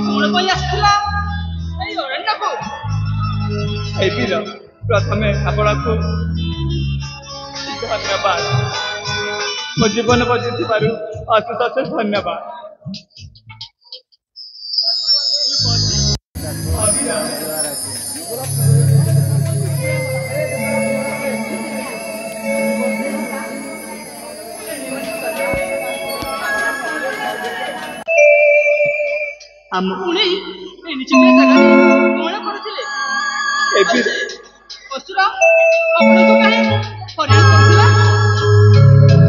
कौन कोई आसला एई अरण्य को ए वीर प्रथमे आपको धन्यवाद मो जीवन बचिबारु अशेष अशेष धन्यवाद हमको नहीं निचले जगह कौन करथिले एबी असुरा आपण को काहे परिण करथिला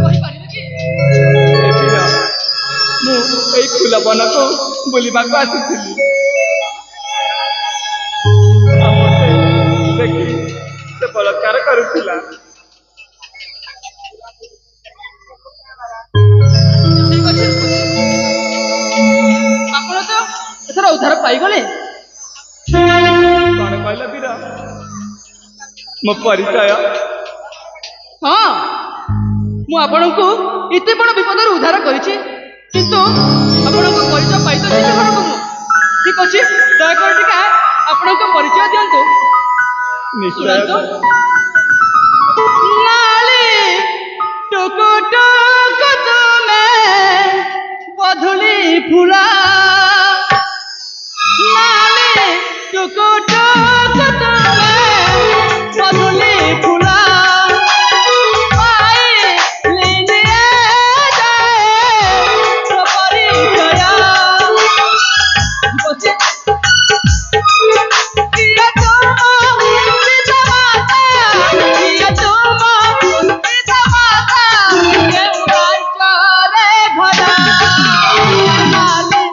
कहि परिबे कि एबी मु एई फुला बन को बुलिबा को आसीथिली हमते देखि से बलात्कार करूथिला ठीक अछि आपण तो एथरा उद्धार पाई गले कौन कहला वीर मो परिचय हाँ मु आपण को इते बड़ विपद उद्धार करिछि किंतु आपण को परिचय पाई तो नहीं घर को ठीक अछि दया कर टिका आपण को परिचय दियंतु निश्चय लाली टुकु टुकु तुमे बधुली फुला लाली टुकु टुकु तुमे बधुली फुला पाई लेने जाए तो परिचय बचे किया तुम सीता माता किया तुम सीता माता के उड़ाई चरे घड़ा लाले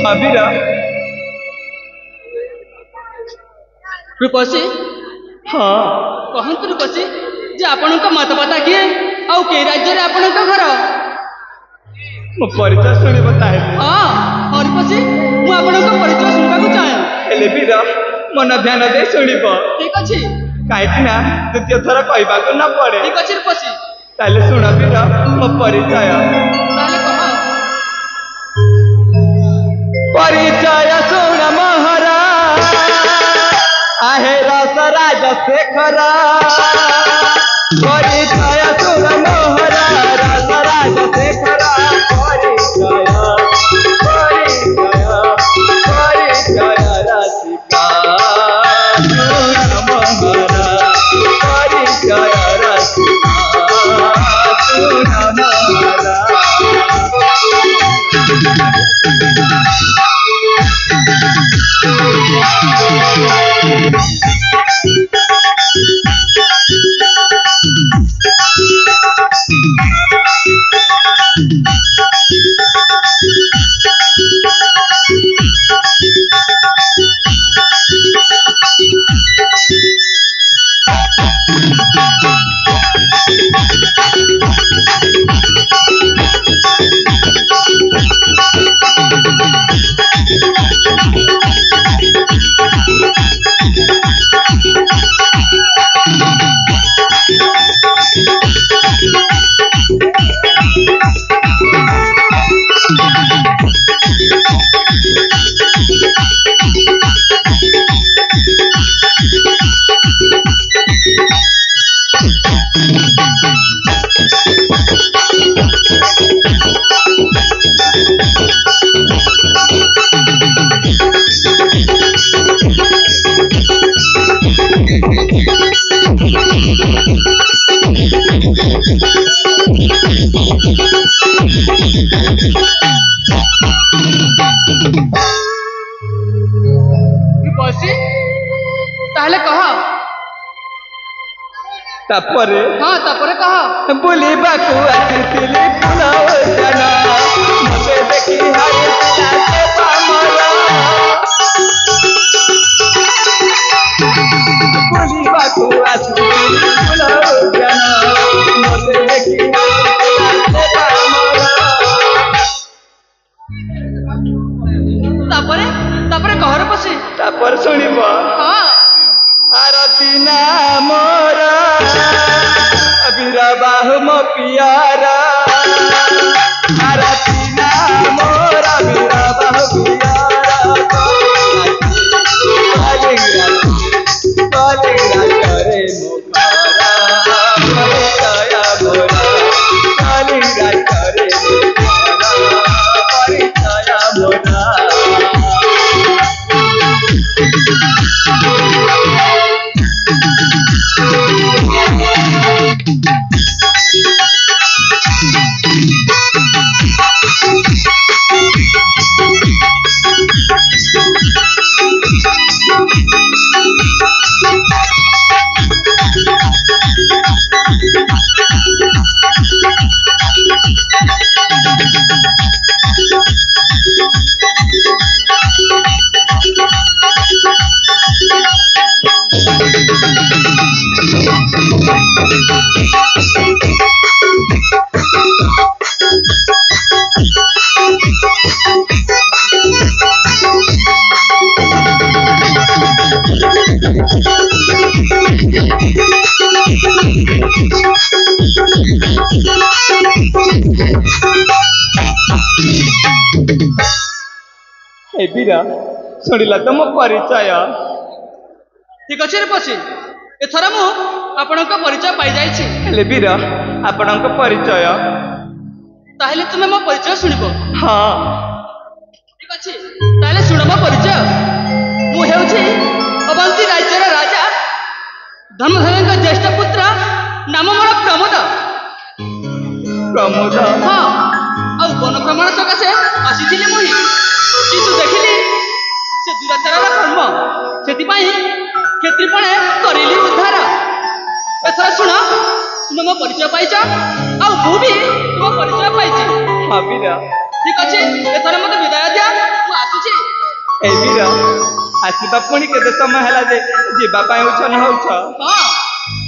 भाभीरा रूपसी हाँ कहतु रूपसी जे आपण मत पता किए आउ के राज्य रे आपण घर मो परिचय शुणी बताए हाँ रूपसी मु आपण परिचय शुणा चाहे हेले वीर मन ध्यान दे शुणिब ठीक अच्छे कहीं द्वितीय थर कहवाक न पड़े ठीक अच्छे रूपसी ताले शुण वीर मो परिचय परिचय शुण मोहरा आहे रस राजशेखर परिचय शुण मोहरा रस राजशेखर परिचय रसिका शुण मोहरा परिचय रसिका शुण मोहरा तापरे हाँ तापरे कह बुलिबाकू आसीथिली फूल उद्यान मते देखि हारिला से पामरा बुलिबाकू आसीथिली फूल उद्यान मते देखि हारिला से पामरा तापरे तापरे कहर पसी तापर सुनिबो हाँ आरती नामरा बाहु मो पियारा आरती नामरा वीरा बाहु पियारा कालिंगा करे मोकारा परिचय मोरा कालिंगा करे मोकारा परिचय मोरा बीरा शुणिला तो मो परिचय ठीक अच्छे पसी एथर मु आपण परिचय पाई जाइछि हेले बीरा आपण परिचय ताहले तुमे मो परिचय सुनिबो हाँ ठीक अच्छे ताहले सुन मो परिचय मु हेउछि अवंती राज्यर राजा धर्मधरଙ୍କ ज्येष्ठ पुत्र नाम मोर प्रमोद प्रमोद हाँ आ वन भ्रमण सकाशे आसीथिले मुहि किंतु देखिली से दुराचार कर्म से क्षेत्रीपणे करेली उद्धार एथर शुण तुम मो परिचय पाइछ आ मु भी तुम परिचय पाइछि हाँ बीरा ठीक अच्छे एथर मत विदाय दिया मु आसुछि ए बीरा आसीबा पुणी केते समय हला जे जीवा पाए उछन होछ हाँ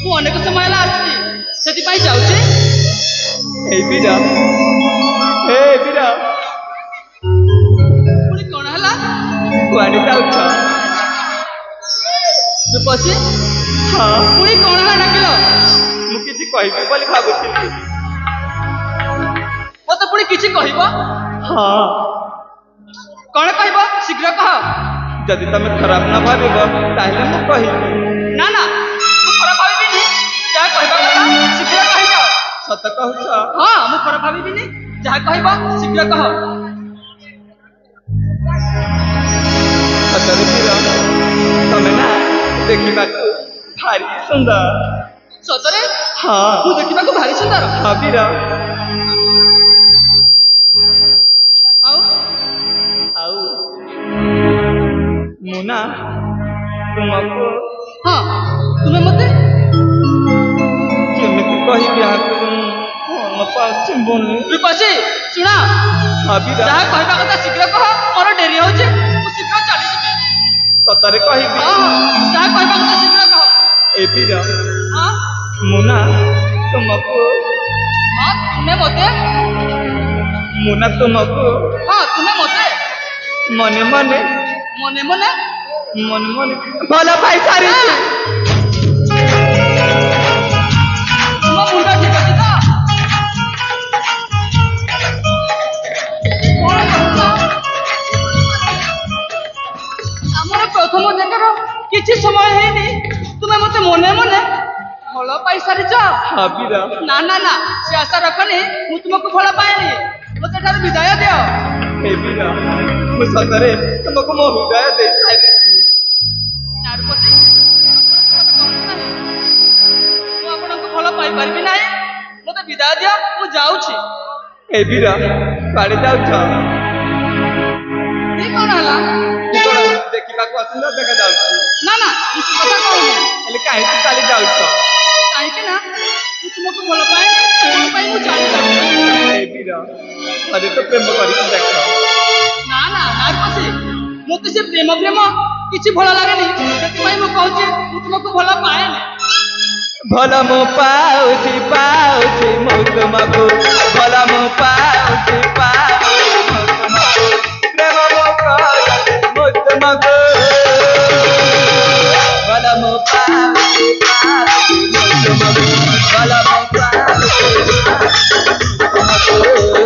मु अनेक समय हला आछि सेति पाई जाउछि ए बीरा पुणी कोन हला कुआडे जाउछ ରୂପସୀ ହଁ ପୁଣି କଣ ହେଲା ଡାକିଲ? ମୁଁ କିଛି କହିବି ବୋଲି ଭାବୁଥିଲି। ମତେ ପୁଣି କିଛି କହିବ? ହଁ କଣ କହିବ ଶୀଘ୍ର କହ। ଯଦି ତମେ ଖରାପ ନ ଭାବିବ ତାହେଲେ ମୁଁ କହିବି। ନା ନା ମୁଁ ଖରାପ ଭାବିବିନି, ଯାହା କହିବା କଥା ଶୀଘ୍ର କହିଯାଅ। ସତ କହୁଛ? ହଁ ମୁଁ ଖରାପ ଭାବିବିନି, ଯାହା କହିବ ଶୀଘ୍ର କହ। ସତରେ ବୀର, ତମେ ନା ଦେଖିବାକୁ ଭାରି ସୁନ୍ଦର। ସତରେ ହଁ ମୁଁ ଦେଖିବାକୁ ଭାରି ସୁନ୍ଦର। ହଁ ବୀର। ଆଉ ଆଉ ମୁଁ ନା ତୁମକୁ ହଁ ତୁମେ ମତେ କେମିତି କହିବି ଆକୁ ମନ ପାଉଛି ବୋନି। ରୂପସୀ ଶୁଣ, ହଁ ବୀର, ଯାହା କହିବା କଥା ଶୀଘ୍ର କହ, ମୋର ଡେରି ହଉଛି, ମୁଁ ଶୀଘ୍ର ଚାଲିଯିବି। ସତରେ କହିବି। ହଁ ହଁ ଯାହା କହିବା କଥା ଶୀଘ୍ର କହ। ଏ ବୀର, ହଁ ମୁଁ ନା ତୁମକୁ ହଁ ତୁମେ ମତେ ମୁଁ ନା ତୁମକୁ ହଁ ତୁମେ ମତେ ମନେ ମନେ ମନେ ମନେ ମନେ ମନେ ଭଲ ପାଇ ସାରିଛି। ତୁମ ମୁଣ୍ଡ ଠିକ ଅଛି ତ? କଣ କରୁଛ? ଆମର ପ୍ରଥମ ଦେଖାର କିଛି ସମୟ ହେଇନି ତୁମେ ମତେ ମନେ ମନେ ଭଲ ପାଇସାରିଛ। ହଁ ବୀର, ନା ନା ନା ସେ ଆଶା ରଖନି, ମୁଁ ତୁମକୁ ଭଲ ପାଏନି, ମତେ ଏଠାରୁ ବିଦାୟ ଦିଅ। ଏ ବୀର, ମୁଁ ସତରେ ତୁମକୁ ମୋ ହୃଦୟ ଦେଇ ସାରିଛି। ନା ରୂପସୀ ଆପଣ ସେ କଥା କହନ୍ତୁ ନାହିଁ, ମୁଁ ଆପଣଙ୍କୁ ଭଲ ପାଇପାରିବି ନାହିଁ, ମତେ ବିଦାୟ ଦିଅ, ମୁଁ ଯାଉଛି। ଏ ବୀର, କୁଆଡ଼େ ଯାଉଛ? ଏ କଣ ହେଲା? ତୁ କଣ ଦେଖିବାକୁ ଅସୁନ୍ଦର ଦେଖାଯାଉଛି? ନା ନା ମୁଁ ସେ କଥା କହୁନି, ହେଲେ କାହିଁକି ଚାଲି ଯାଉଛ? କାହିଁକି ନା ମୁଁ ତୁମକୁ ଭଲ ପାଏନି, ସେଥିପାଇଁ ମୁଁ ଚାଲି ଯାଉଛି। ଏ ବୀର, ଥରେ ତ ପ୍ରେମ କରିକି ଦେଖ। ନା ନା ନା ରୂପସୀ ମତେ ସେ ପ୍ରେମ ପ୍ରେମ କିଛି ଭଲ ଲାଗେନି, ସେଥିପାଇଁ ମୁଁ କହୁଛି ମୁଁ ତୁମକୁ ଭଲ ପାଏନି। ଭଲ ମୁଁ ପାଉଛି ପାଉଛି ମୁଁ ତୁମକୁ, ଭଲ ମୁଁ ପାଉଛି ପାଉଛି ମୁଁ ତୁମକୁ, ପ୍ରେମ ମୁଁ କରୁଛି ମୁଁ ତୁମକୁ, ଭଲ ମୁଁ ପାଉଛି ପାଉଛି ମୁଁ ତୁମକୁ, ଭଲ ମୁଁ ପାଉଛି ପାଉଛି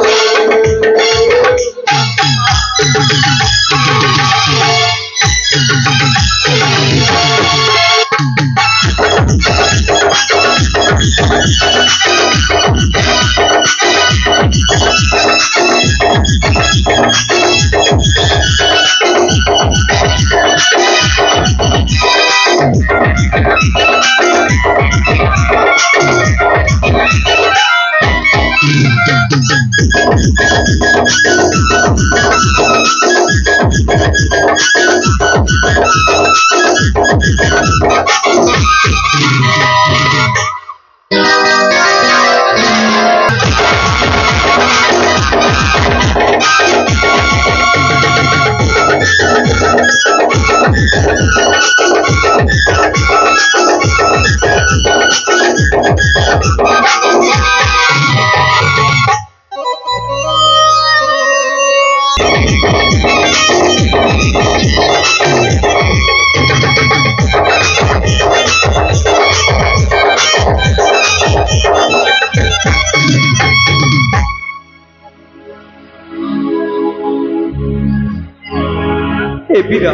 ବୀର,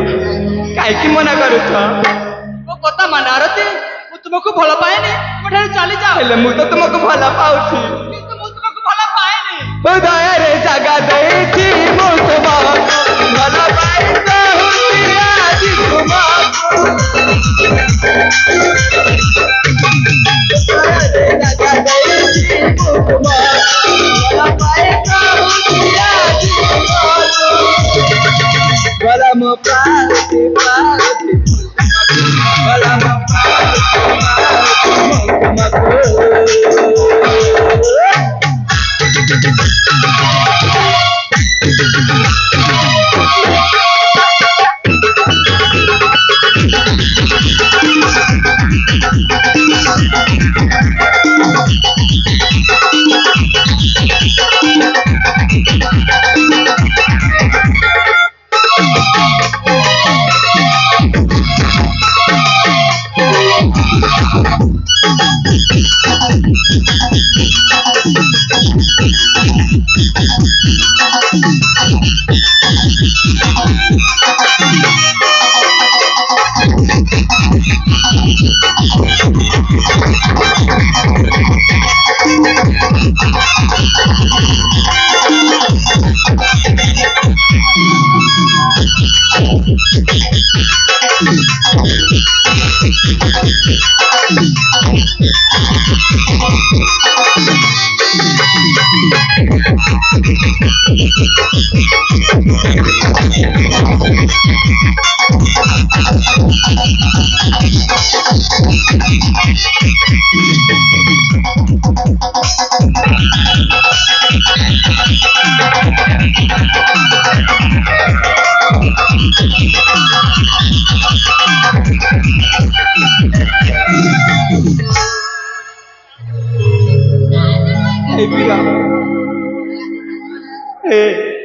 କାହିଁକି ମନା କରୁଛ? ମୋ କଥା ମାନ ଆରତୀ, ମୁଁ ତୁମକୁ ଭଲ ପାଏନି, ମୋ ଠାରୁ ଚାଲି ଯାଅ। ହେଲେ ମୁଁ ତ ତୁମକୁ ଭଲ ପାଉଛି, କିନ୍ତୁ ମୁଁ ତୁମକୁ ଭଲ ପାଏନି। ହୃଦୟରେ ଜାଗା ଦେଇଛି ମୁଁ ତୁମକୁ, ଭଲ ପାଇ ଚାହୁଁଛି ଆଜି ତୁମକୁ, ହୃଦୟରେ ଜାଗା ଦେଇଛି ମୁଁ ତୁମକୁ, ଭଲ ପାଇ ଚାହୁଁଛି ଆଜି ତୁମକୁ, ଭଲ ମୁଁ ପାଉଛି ପାଉଛି ଭଲ ମୁଁ ପାଉଛି ପାଉଛି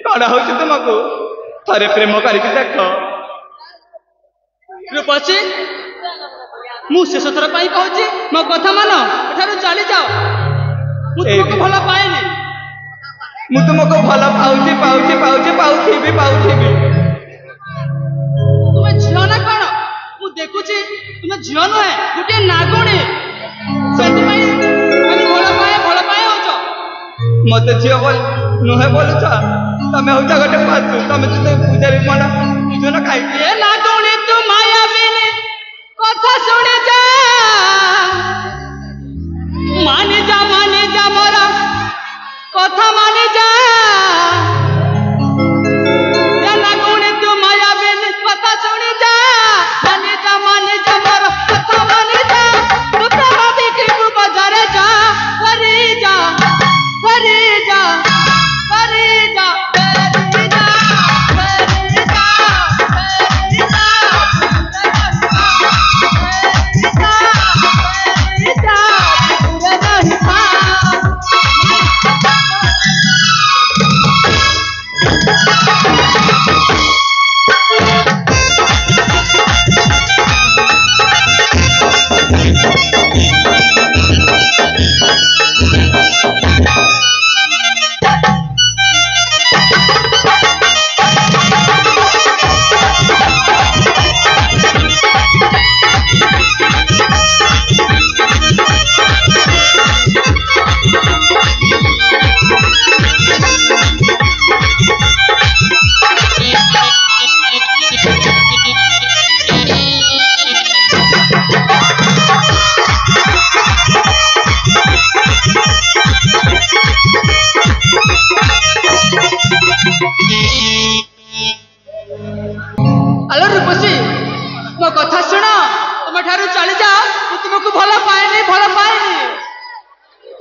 कड़ा हो तुमको थरे प्रेम करके देख रूपसी मु शेष थर कहूँ मो कथा मान एठार चली जाओ तुमको भल पाएनि मु तुमको भल पाऊँ पाऊँ पाऊँ पाऊथी पाऊथी तुम झील ना कौन मु देखुची तुम झील नुहे गोटे नागुणी से भल पाए होच मत झील बोल नुहे बोलुच तमें हूँ गोटे पाचु तमें जो पूजारी मन बुझ न कहीं नागुणी तू मायाबिनी कथा शुणी जा मानि जा मोरा कथा मानि जा नागुणी तू मायाबिनी कथा शुणी जा मानि जा मोरा कथा मानि जा तू प्रेम बिक्री को बाजारे जा करे जा करे जा करे जा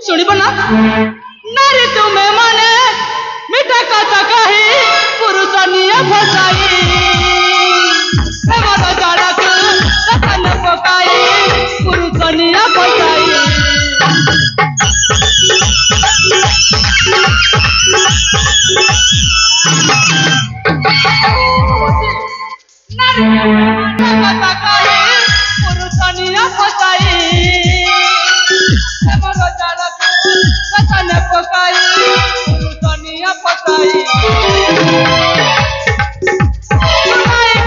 सुनिब ना नारी तुम्हें माने मीठा कथा कही पुरुष निया फसाई प्रेमर जड़क सपन पकाई पुरुष निया फसाई नारी कथा कही पुरुष निया फसाई सपन पकाई पुरुषनिया फसाई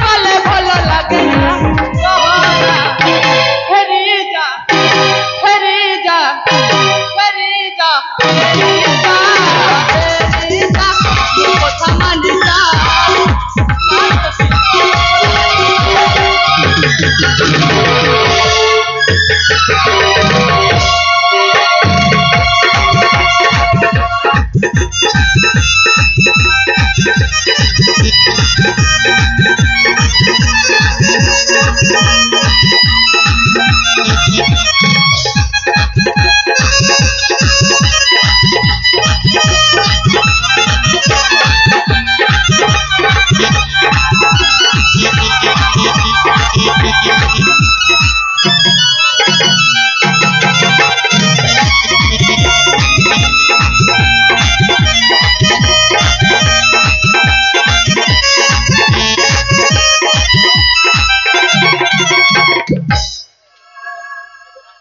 कले भल लगे फेरी जा फेरी जा फेरी जा फेरी जा फेरी जा कथा मानि जा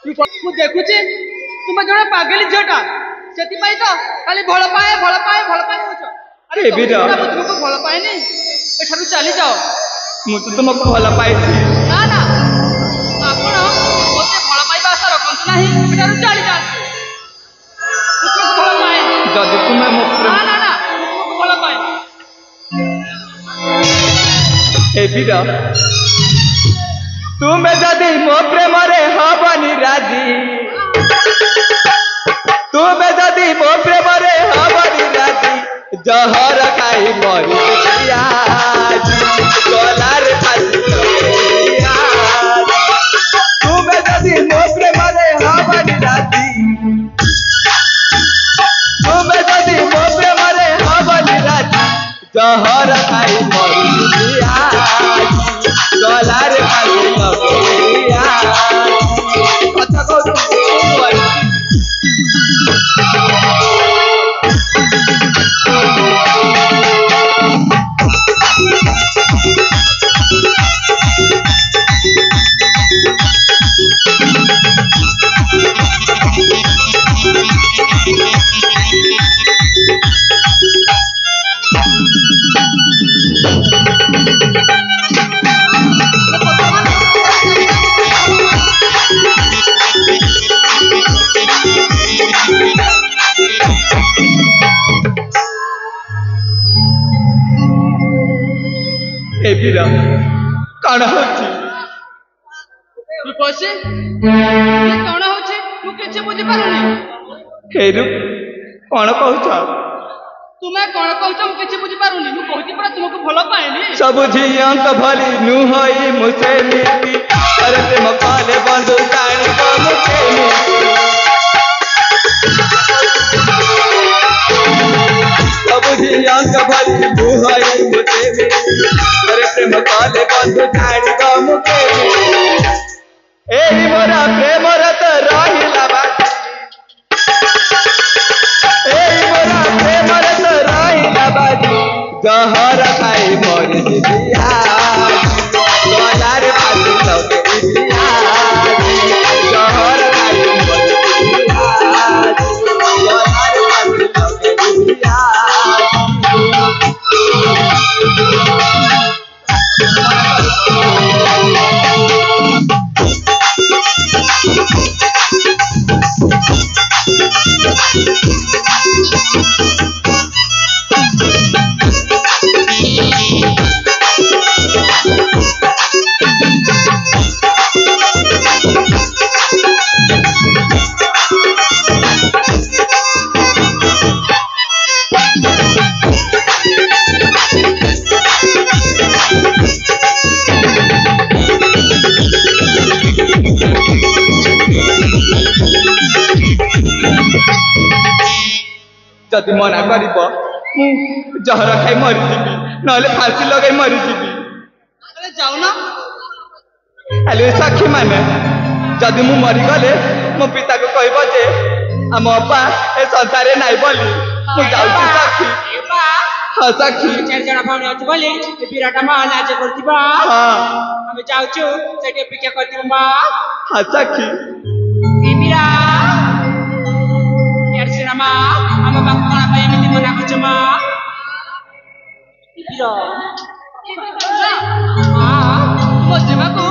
ମୁଁ ଦେଖୁଛି ତୁମେ ଜଣେ ପାଗେଳି ଝିଅଟା ସେଥିପାଇଁ ତ ଖାଲି ଭଲ ପାଏ ହଉଛ। ଆରେ ଏ ବୀର। ମୁଁ ତୁମକୁ ଭଲ ପାଏନି ଏଠାରୁ ଚାଲିଯାଅ। ମୁଁ ତ ତୁମକୁ ଭଲ ପାଇଛି। ନା ନା ଆପଣ ମୋତେ ଭଲ ପାଇବା ଆଶା ରଖନ୍ତୁ ନାହିଁ ଏଠାରୁ ଚାଲିଯାଆନ୍ତୁ। ମୁଁ ତୁମକୁ ଭଲ ପାଏନି। ଯଦି ତୁମେ ମୋ ନା ନା ନା ମୁଁ ତୁମକୁ ଭଲ ପାଏନି। ଏ ବୀର ତୁମେ ଯଦି ମୋ ପ୍ରେମରେ ହବନି ରାଜି, ତୁମେ ଯଦି ମୋ ପ୍ରେମରେ ହବନି ରାଜି, ଜହର ଖାଇ ମରି ଗଲାରେ ତୁମେ ଯଦି ମୋ ପ୍ରେମରେ ହବନି ରାଜି, ତୁମେ ଯଦି ମୋ ପ୍ରେମରେ ହବନି ରାଜି, ଜହର ଖାଇ ମରି ଗଲାରେ କଥା କହୁଛୁ। ଏ ବୀର କଣ ହଉଛି? କଣ ହଉଛି ମୁଁ କିଛି ବୁଝିପାରୁନି। ହେରୁ କଣ କହୁଛ? ତୁମେ କଣ କହୁଛ ମୁଁ କିଛି ବୁଝିପାରୁନି। ମୁଁ କହୁଛି ପରା ତୁମକୁ ଭଲ ପାଏନି। ସବୁ ଝିଅଙ୍କ ଭଳି ନୁହଁଇ ମୁଁ ସେମିତି, ଆରେ ପ୍ରେମ କଲେ ବନ୍ଧୁ ଜାଣିବ ମୁଁ କେମିତି। ସବୁ ଝିଅଙ୍କ ଭଳି ନୁହଁଇ ମୁଁ ସେମିତି, ଆରେ ପ୍ରେମ କଲେ ବନ୍ଧୁ ଜାଣିବ ମୁଁ କେମିତି। ଏଇ ମୋର ପ୍ରେମର ତ ରହିଲା ବାଜି, ଏଇ ମୋର ପ୍ରେମର ତ ରହିଲା ବାଜି, ଜହର ଖାଇ ମରି ଗଲାରେ ଫାସି ଲଗେଇବି ଜହର ଖାଇ ମରି ଗଲାରେ ଫାସି ଲଗେଇବି। ଯଦି ମନା କରିବ ମୁଁ ଜହର ଖାଇ ମରିଯିବି, ନହେଲେ ଫାସି ଲଗାଇ ମରିଯିବି। ଯାଉନ। ହେଲେ ସାକ୍ଷୀ ମାନେ ଯଦି ମୁଁ ମରିଗଲେ ମୋ ପିତାକୁ କହିବ ଯେ ଆମ ଅପା ଏ ସଂସାରରେ ନାଇଁ ବୋଲି। ମୁଁ ଯାଉଛି ସାକ୍ଷୀ। ହଁ ସାକ୍ଷୀ। 4 ଜଣ ଭଉଣୀ ଅଛି ବୋଲି ବିରାଟ ମା ଲାଜ କରୁଥିବ। ଆମେ ଯାଉଛୁ ସେଠି ଅପେକ୍ଷା କରିଥିବ ମା। ହଁ ସାକ୍ଷୀ। ମା ଆମ ବାପା କଣ ପାଇଁ ଏମିତି ମନା କରୁଛ ମା? ମୋ ଜେମାକୁ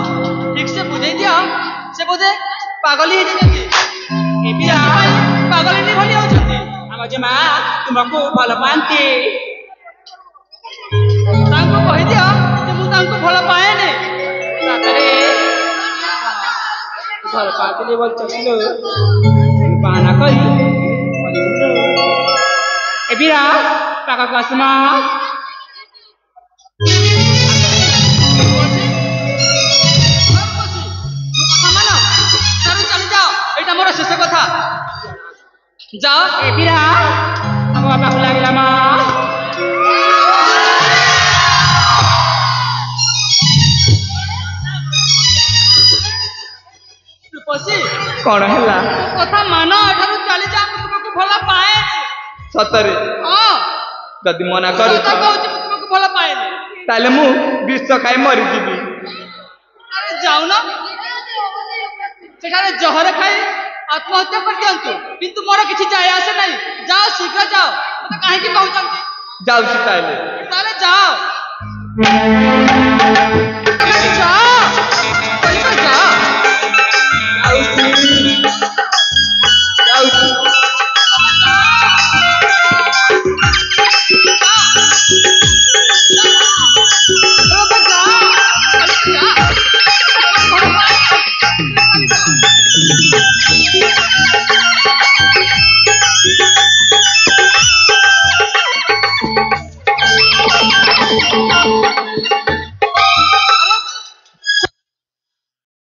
ଠିକ ସେ ବୁଝେଇ ଦିଅ, ସେ ବୋଧେ ପାଗଳି ହେଇଯାଇଛନ୍ତି। ପାଗଳିନୀ ଭଳି ହଉଛନ୍ତି। ଆମ ଜେମା ତୁମକୁ ଭଲ ପାଆନ୍ତି। ତାଙ୍କୁ କହିଦିଅ ଯେ ମୁଁ ତାଙ୍କୁ ଭଲ ପାଏନି। ସତରେ ଭଲ ପାଆନ୍ତି ବୋଲୁଛନ୍ତି ବାହାନା କରି ଏବିରା ପାଖକୁ ଆସ ମା। ଏଇଟା ମୋର ଶେଷ କଥା। ଯାଅ। ଏବିରା ଆମ ବାପାକୁ ଲାଗିଲା ମା। କଣ ହେଲା? କଥା ମାନ, ଏଠାରୁ ଚାଲିଯା। ମୁଁ ତୁମକୁ ଭଲ ପାଏନି। ସତରେ? ହଁ। ଯଦି ମନା କରୁଛ କହୁଛି ମୁଁ ତୁମକୁ ଭଲ ପାଏନି, ତାହେଲେ ମୁଁ ବିଷ ଖାଇ ମରିଯିବି। ଆରେ ଯାଉନ। ସେଠାରେ ଜହର ଖାଇ ଆତ୍ମହତ୍ୟା କରିଦିଅନ୍ତୁ କିନ୍ତୁ ମୋର କିଛି ଯାଏ ଆସେ ନାହିଁ ଯାଅ ଶୀଘ୍ର ଯାଅ ମତେ କାହିଁକି କହୁଛନ୍ତି ଯାଉଛି ତାହେଲେ ତାହେଲେ ଯାଅ